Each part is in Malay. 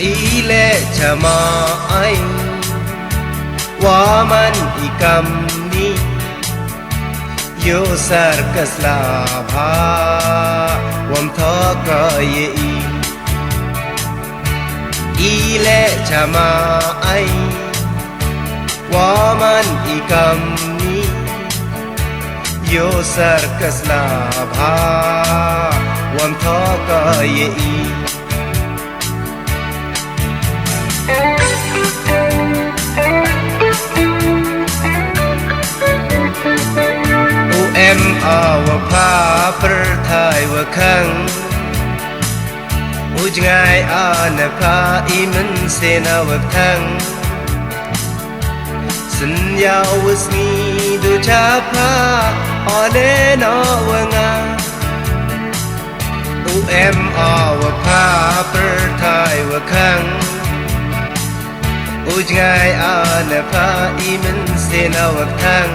ile jamai waman ikamni yo sarkas labha wam thakaye ile jamai waman ikamni yo sarkas labha wam thakaye em awa pa per thai wa khang u ngai an pa imen se na wa thang sin ya was ni du cha pa ole no wa nga u em awa pa per thai wa khang u ngai an pa imen se na wa thang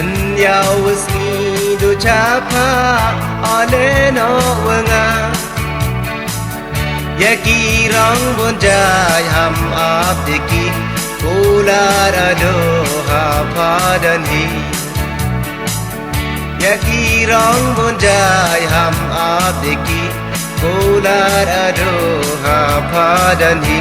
สัญญาว่าสีดูชาพาอ่อนนอวงาอยากกีร้องบนใจหำอาบเดกีกูลาราโดหาพาดันฮีอยากกีร้องบนใจหำอาบเดกีกูลาราโดหาพาดันฮี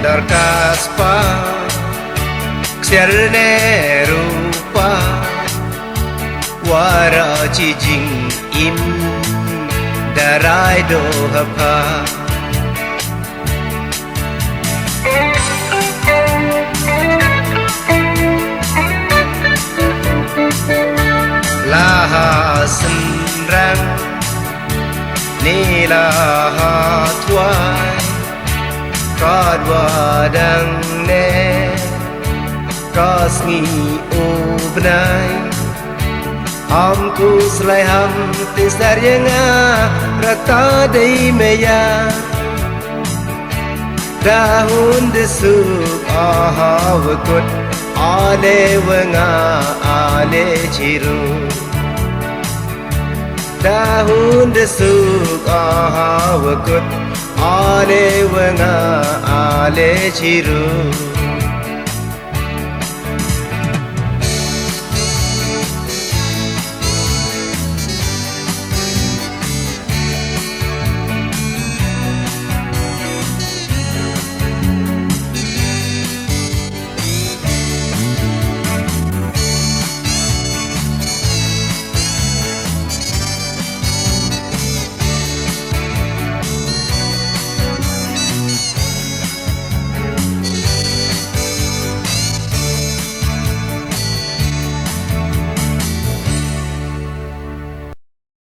darkas pa kserne rupa wara jing im darai do hapa laha senrang nilaha tuaiก็ดว่าดังแน่ก็สงีอุบนายหอมกูสลายหำติสารยังอารักตาได้ไม่ยาดาหุนเดสุอาหาวกดอาเลวงาอาเลชิรุดาหุนเดสุอาหาวกดale wanga ale chiru